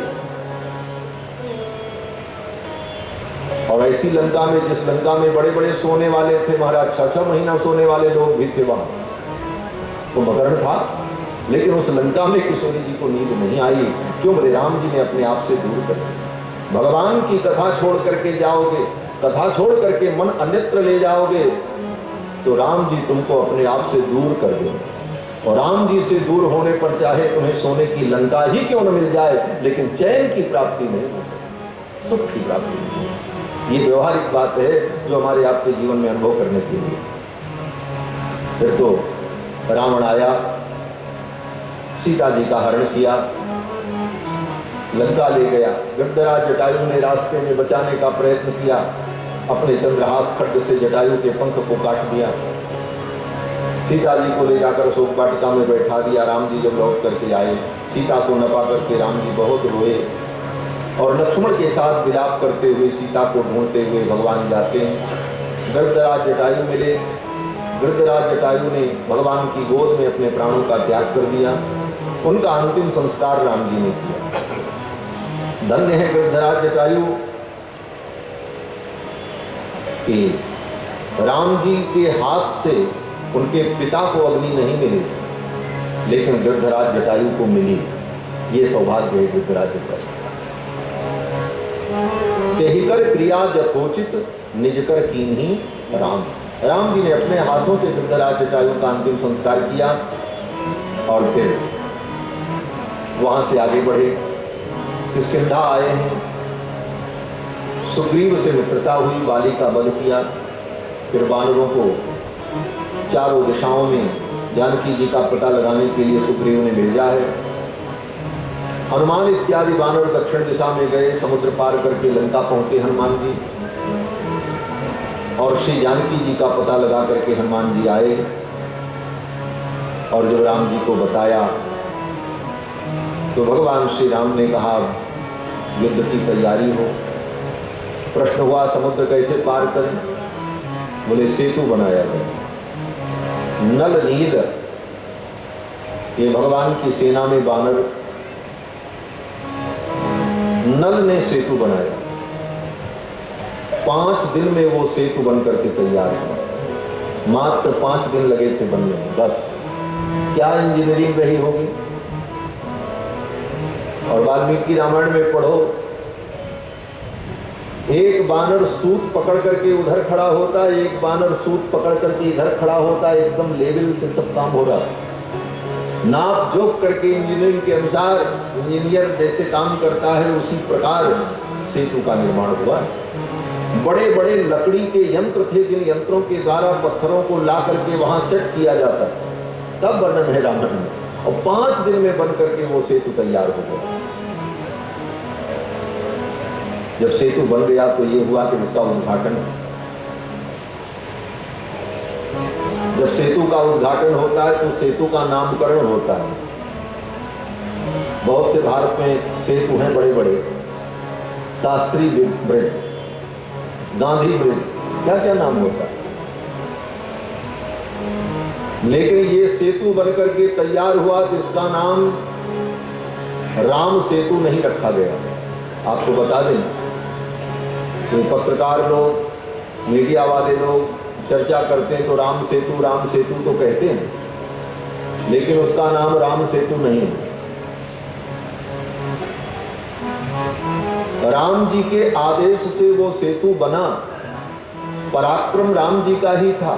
और ऐसी लंका में, जिस लंका में बड़े बड़े सोने वाले थे महाराज, 6-6 महीना सोने वाले लोग भी थे वहां, तो मकरण था, लेकिन उस लंका में किशोरी जी को नींद नहीं आई। क्यों? बोले राम जी ने अपने आप से दूर कर दिया। भगवान की कथा छोड़ करके जाओगे, कथा छोड़ करके मन अन्यत्र ले जाओगे, तो राम जी तुमको अपने आप से दूर कर देंगे। और राम जी से दूर होने पर चाहे तुम्हें सोने की लंका ही क्यों न मिल जाए, लेकिन चैन की प्राप्ति नहीं हो सकती, सुख की प्राप्ति नहीं हो। ये व्यवहारिक बात है जो हमारे आपके जीवन में अनुभव करने के लिए। फिर तो रावण आया, सीता जी का हरण किया, लंका ले गया। गृद्धराज जटायु ने रास्ते में बचाने का प्रयत्न किया, अपने चंद्रहास खड्ग से जटायु के पंख को काट दिया। सीता जी को ले जाकर शोक वाटिका में बैठा दिया। राम जी जब लौट करके आए, सीता को न पा करके राम जी बहुत रोए और लक्ष्मण के साथ विलाप करते हुए सीता को ढूंढते हुए भगवान जाते हैं। गृद्धराज जटायु मिले। गृद्धराज जटायु ने भगवान की गोद में अपने प्राणों का त्याग कर दिया। उनका अंतिम संस्कार राम जी ने किया। धन्य है गृद्धराज जटायु कि राम जी के हाथ से उनके पिता को अग्नि नहीं मिली, लेकिन गृद्धराज जटायु को मिली। ये सौभाग्य है गृद्धराज जटायु। तेहि कर क्रिया यथोचित निज कर कीन्ही राम। राम जी ने अपने हाथों से गृद्धराज जटायु का अंतिम संस्कार किया और फिर वहां से आगे बढ़े। किष्किंधा आए हैं, सुग्रीव से मित्रता हुई, बाली का वध किया। फिर वानरों को चारों दिशाओं में जानकी जी का पता लगाने के लिए सुग्रीव ने भेजा है। हनुमान इत्यादि वानर दक्षिण दिशा में गए, समुद्र पार करके लंका पहुंचे हनुमान जी, और श्री जानकी जी का पता लगा करके हनुमान जी आए। और जब राम जी को बताया तो भगवान श्री राम ने कहा युद्ध की तैयारी हो। प्रश्न हुआ समुद्र कैसे पार करें? बोले सेतु बनाया गया। नल नील, ये भगवान की सेना में वानर, नल ने सेतु बनाया। 5 दिन में वो सेतु बनकर के तैयार हुआ। मात्र 5 दिन लगे थे बनने में, बस। क्या इंजीनियरिंग रही होगी। और वाल्मीकि रामायण में पढ़ो, एक बानर सूत पकड़ करके उधर खड़ा होता है, एक बानर सूत पकड़ करके इधर खड़ा होता है, एकदम लेवल से सब काम हो रहा है। नाप जोक करके इंजीनियरिंग के अनुसार इंजीनियर जैसे काम करता है उसी प्रकार सेतु का निर्माण हुआ। बड़े बड़े लकड़ी के यंत्र थे, जिन यंत्रों के द्वारा पत्थरों को ला करके वहां सेट किया जाता है, तब वर्णन है रामायण में। और 5 दिन में बन करके वो सेतु तैयार हो गया। जब सेतु बन गया तो ये हुआ कि इसका उद्घाटन, जब सेतु का उद्घाटन होता है तो सेतु का नामकरण होता है। बहुत से भारत में सेतु हैं बड़े बड़े, शास्त्री ब्रिज, गांधी ब्रिज, क्या क्या नाम होता है। लेकिन ये सेतु बनकर के तैयार हुआ तो इसका नाम राम सेतु नहीं रखा गया। आपको बता दें, तो पत्रकार लोग, मीडिया वाले लोग चर्चा करते हैं तो राम सेतु तो कहते हैं, लेकिन उसका नाम राम सेतु नहीं है। राम जी के आदेश से वो सेतु बना, पराक्रम राम जी का ही था,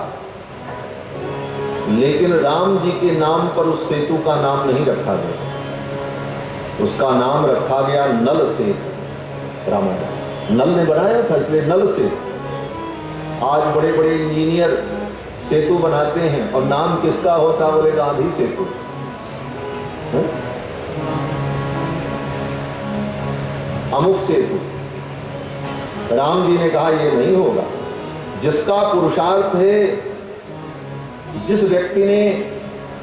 लेकिन राम जी के नाम पर उस सेतु का नाम नहीं रखा गया। उसका नाम रखा गया नल सेतु। रामायण नल ने बनाया था, इसलिए नल सेतु। आज बड़े बड़े इंजीनियर सेतु बनाते हैं और नाम किसका होता? बोले गांधी सेतु। अमुक सेतु। राम जी ने कहा ये नहीं होगा। जिसका पुरुषार्थ है, जिस व्यक्ति ने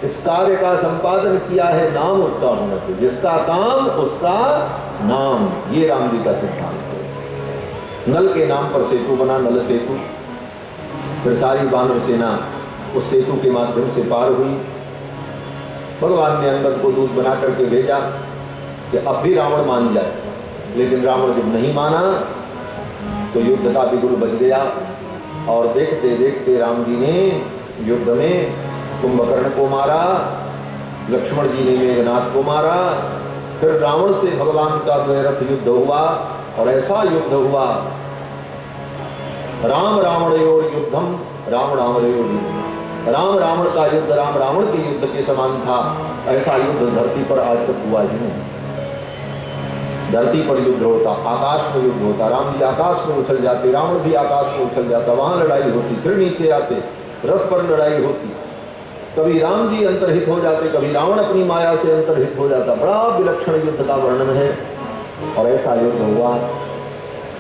इस कार्य का संपादन किया है, नाम उसका होना चाहिए। जिसका काम उसका नाम, ये राम जी का सिद्धांत है। नल के नाम पर सेतु बना, नल सेतु। फिर सारी वानर सेना उस सेतु के माध्यम से पार हुई। भगवान ने अंगद को दूत बना करके भेजा कि अब भी रावण मान जाए, लेकिन रावण जब नहीं माना तो युद्ध का बिगुल बज गया और देखते देखते राम जी ने युद्ध में कुंभकर्ण को मारा, लक्ष्मण जी ने मेघनाथ को मारा, फिर रावण से भगवान का द्वैरथ युद्ध हुआ और ऐसा युद्ध हुआ, राम रावणयोर युद्धम राम रावणयोर युद्धम, राम रावण का युद्ध राम रावण के युद्ध के समान था। ऐसा युद्ध धरती पर आज तक हुआ ही नहीं। धरती पर युद्ध होता, आकाश में युद्ध होता, राम जी आकाश में उछल जाते, रावण भी आकाश में उछल जाता, वहां लड़ाई होती, फिर नीचे आते, रथ पर लड़ाई होती, कभी राम जी अंतर्हित हो जाते, कभी रावण अपनी माया से अंतर्हित हो जाता। बड़ा विलक्षण युद्ध का वर्णन है और ऐसा युद्ध हुआ,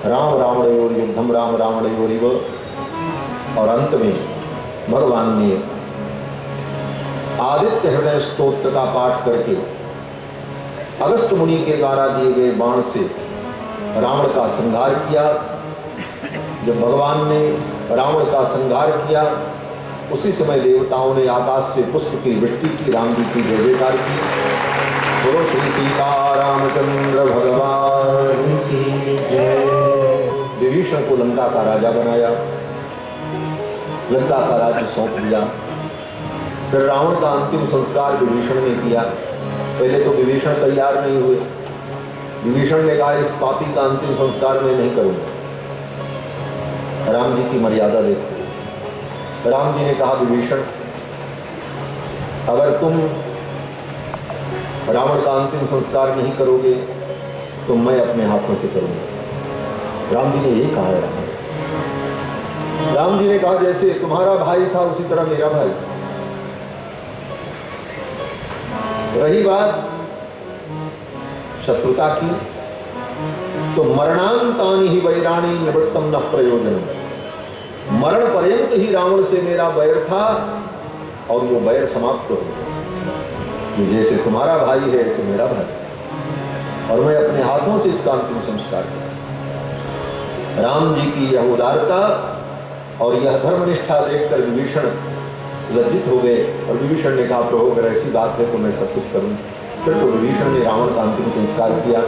राम रावणयोर युद्धम राम रावणयोरिव। और अंत में भगवान ने आदित्य हृदय स्तोत्र का पाठ करके अगस्त मुनि के द्वारा दिए गए बाण से रावण का संहार किया। जब भगवान ने रावण का संहार किया, उसी समय देवताओं ने आकाश से पुष्प की वृष्टि की, राम जी की जय जयकार की। बोलो श्री सीता रामचंद्र भगवान की जय। विभीषण को लंका का राजा बनाया, लंका का राज्य सौंप दिया। फिर रावण का अंतिम संस्कार विभीषण ने किया। पहले तो विभीषण तैयार नहीं हुए। विभीषण ने कहा इस पापी का अंतिम संस्कार मैं नहीं करूंगा। राम जी की मर्यादा देखो। राम जी ने कहा विभीषण, अगर तुम रावण का अंतिम संस्कार नहीं करोगे तो मैं अपने हाथों से करूंगा। राम जी ने यही कहा है। राम जी ने कहा जैसे तुम्हारा भाई था उसी तरह मेरा भाई। रही बात शत्रुता की, तो मरणांतानि ही वैराणी निवृत्तम न प्रयोजनम। मरण पर्यंत ही रावण से मेरा बैर था और वो बैर समाप्त हो गया। जैसे तुम्हारा भाई है ऐसे मेरा भाई, और मैं अपने हाथों से इसका अंतिम संस्कार किया। राम जी की यह उदारता और यह धर्मनिष्ठा देखकर विभीषण लज्जित हो गए और विभीषण ने कहा प्रभु अगर ऐसी बात है तो मैं सब कुछ करूं। फिर तो विभीषण ने रावण का अंतिम संस्कार किया।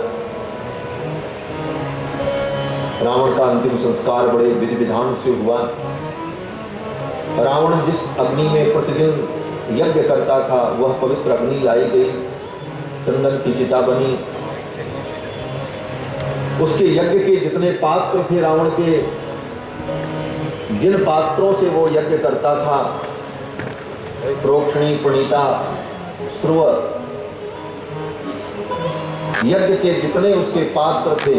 रावण का अंतिम संस्कार बड़े विधि विधान से हुआ। रावण जिस अग्नि में प्रतिदिन यज्ञ करता था वह पवित्र अग्नि लाई गई, चंदन की चिता बनी। उसके यज्ञ के जितने पात्र थे रावण के, जिन पात्रों से वो यज्ञ करता था, प्रोक्षणी, प्रणीता, श्रुव, यज्ञ के जितने उसके पात्र थे,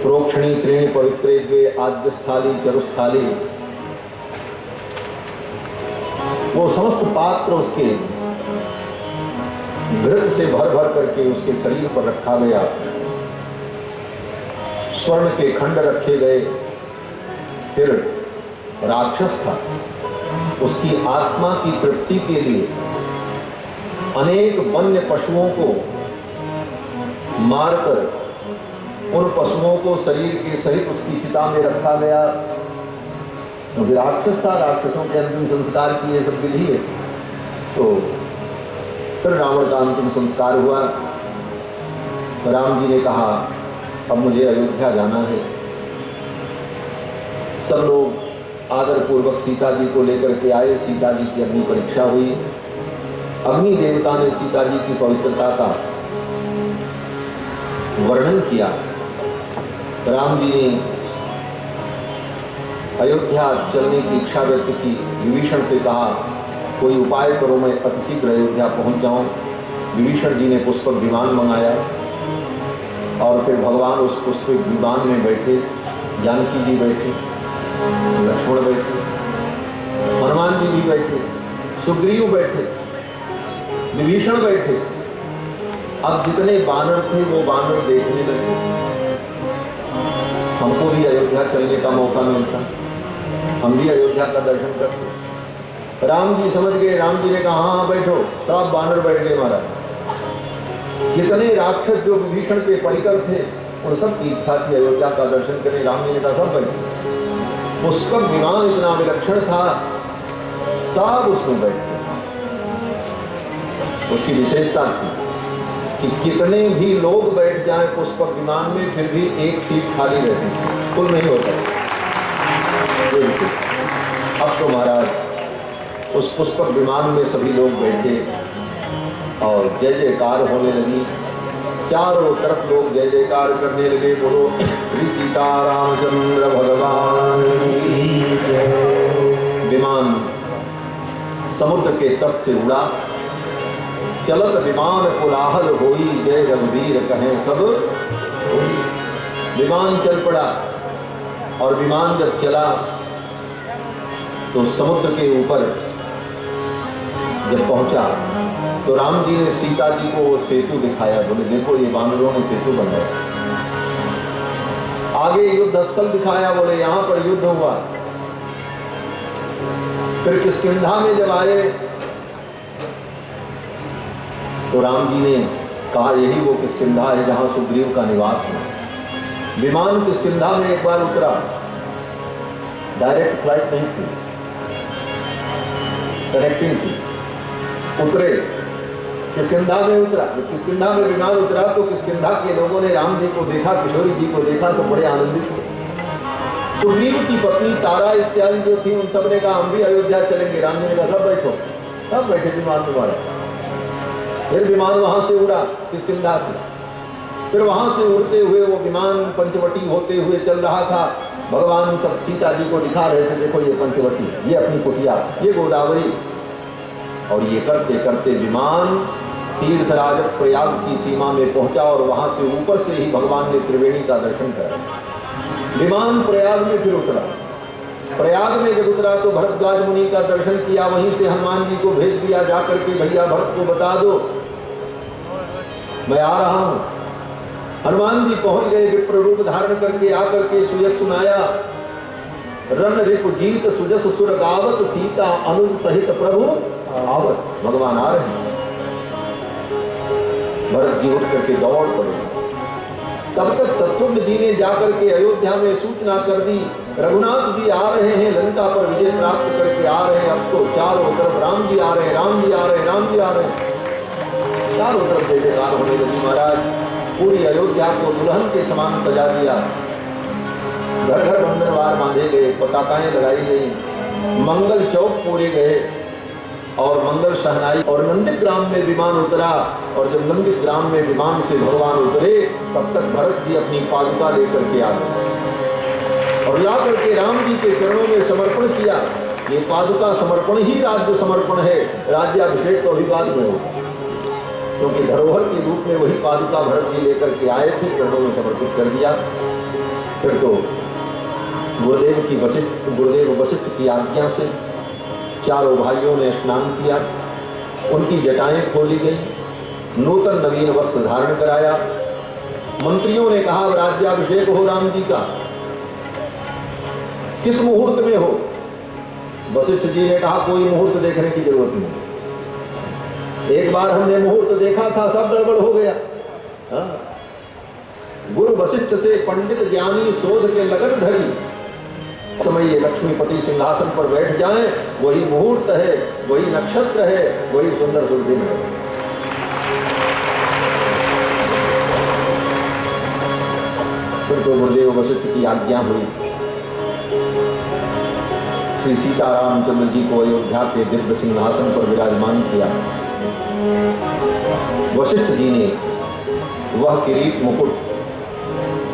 प्रोक्षणी, त्रीणि पवित्रे द्वे, आद्य स्थाली, चरुस्थाली, वो समस्त पात्र उसके घृत से भर भर करके उसके शरीर पर रखा गया। स्वर्ण के खंड रखे गए। फिर राक्षस था, उसकी आत्मा की तृप्ति के लिए अनेक वन्य पशुओं को मारकर उन पशुओं को शरीर के सहित उसकी चिता में रखा गया। तो राक्षस था, राक्षसों के अंतिम संस्कार की ये सब विधि है। तो फिर रावण का अंतिम संस्कार हुआ। राम जी ने कहा अब मुझे अयोध्या जाना है। सब लोग आदर पूर्वक सीता जी को लेकर के आए। सीता जी की अग्नि परीक्षा हुई। अग्नि देवता ने सीता जी की पवित्रता का वर्णन किया। राम जी ने अयोध्या चलने की इच्छा व्यक्त की। विभीषण से कहा कोई उपाय करो, मैं अतिशीघ्र अयोध्या पहुंच जाऊं। विभीषण जी ने पुष्पक विमान मंगाया और फिर भगवान उस पुष्पक विमान में बैठे। जानकी जी बैठे, लक्ष्मण बैठे, हनुमान जी भी बैठे, सुग्रीव बैठे, विभीषण बैठे। अब जितने बानर थे वो बानर देखने लगे, हमको भी अयोध्या चलने का मौका मिलता, हम भी अयोध्या का दर्शन करते। राम जी समझ गए। राम जी ने कहा हाँ बैठो। सब बानर बैठ गए महाराज। जितने राक्षस जो विभीषण के परिकर थे उन सब की इच्छा थी अयोध्या का दर्शन करने। राम जी ने कहा सब बैठे। पुष्पक विमान इतना विलक्षण था, सब उसमें बैठे। उसकी विशेषता थी कि कितने भी लोग बैठ जाएं पुष्पक विमान में फिर भी एक सीट खाली रहती, फुल नहीं होता। अब तो महाराज उस पुष्पक विमान में सभी लोग बैठे और जय जयकार होने लगी। चारों तरफ लोग जय जयकार करने लगे, बोलो श्री सीतारामचंद्र भगवान की जय। विमान समुद्र के तट से उड़ा, चलत विमान कोलाहल होई, जय रघुवीर कहें सब होई। विमान चल पड़ा और विमान जब चला तो समुद्र के ऊपर जब पहुंचा तो राम जी ने सीता जी को वो सेतु दिखाया, बोले देखो ये वानरों ने सेतु बनाया। आगे युद्ध स्थल दिखाया, बोले यहां पर युद्ध हुआ। फिर किष्किंधा में जब आए तो राम जी ने कहा यही वो किष्किंधा है जहां सुग्रीव का निवास है। विमान किष्किंधा में एक बार उतरा, डायरेक्ट फ्लाइट नहीं थी, कनेक्टिंग थी। उतरे किष्किंधा में उतरा, किष्किंधा में विमान उतरा तो किष्किंधा के लोगों ने राम जी को देखा, किशोरी जी को देखा तो बड़े आनंदित हुए। सुग्रीव की पत्नी तारा इत्यादि जो थी उन सब ने कहा हम भी अयोध्या चलेंगे। राम जी ने कहा सब बैठो, सब बैठे विमान तुम्हारा। फिर विमान वहां से उड़ा किष्किंधा से, फिर वहां से उड़ते हुए वो विमान पंचवटी होते हुए चल रहा था। भगवान सब सीता जी को दिखा रहे थे, देखो ये पंचवटी, ये अपनी कुटिया, ये गोदावरी। और ये करते करते विमान तीर्थराज प्रयाग की सीमा में पहुंचा और वहां से ऊपर से ही भगवान ने त्रिवेणी का दर्शन करा। विमान प्रयाग में फिर उतरा, प्रयाग में जब उतरा तो भरद्वाज मुनि का दर्शन किया। वहीं से हनुमान जी को भेज दिया जाकर के भैया भरत को बता दो मैं आ रहा हूं। हनुमान जी पहुंच गए, विप्र रूप धारण करके आकर के सुयस सुनाया। रन रिपु जीत सुजस सुर गावत, सीता अनुज सहित प्रभु आवत। भगवान आ रहे हैं। भरत जी उठ करके दौड़ पड़े। तब तक शत्रुघ्न जी ने जाकर के अयोध्या में सूचना कर दी रघुनाथ जी आ रहे हैं, लंका पर विजय प्राप्त करके आ रहे हैं। अब तो चारों तरफ राम जी आ रहे हैं, राम जी आ रहे हैं, राम जी आ रहे हैं। चारों तरफ जय जयकार होने लगी। महाराज पूरी अयोध्या को दुल्हन के समान सजा दिया। घर घर बंधनवार बांधे गए, पताकाएं लगाई गई, मंगल चौक पूरे गए और मंगल शहनाई। और नंदीग्राम में विमान उतरा और जब नंदीग्राम में विमान से भगवान उतरे तब तक भरत जी अपनी पादुका लेकर के आ गए और ला करके राम जी के चरणों में समर्पण किया। ये पादुका समर्पण ही राज्य समर्पण है, राज्याभिषेक तो अभिवाद में हो, क्योंकि धरोहर के रूप में वही पादुका भरत जी लेकर के आए थे, चरणों में समर्पित कर दिया। फिर तो गुरुदेव वशिष्ठ की आज्ञा से चारों भाइयों ने स्नान किया, उनकी जटाएं खोली गई, नूतन नवीन वस्त्र धारण कराया। मंत्रियों ने कहा राज्याभिषेक हो राम जी का, किस मुहूर्त में हो? वशिष्ठ जी ने कहा कोई मुहूर्त देखने की जरूरत नहीं, एक बार हमने मुहूर्त देखा था, सब गड़बड़ हो गया। गुरु वशिष्ठ से पंडित ज्ञानी शोध के लगन धरी, समय ये लक्ष्मीपति सिंहासन पर बैठ जाएं, वही मुहूर्त है, वही नक्षत्र है, वही सुंदर सुदिन है। फिर तो गुरुदेव वशिष्ठ की आज्ञा हुई, श्री सीतारामचंद्र जी को अयोध्या के दिव्य सिंहासन पर विराजमान किया। वशिष्ठ जी ने वह किरीट मुकुट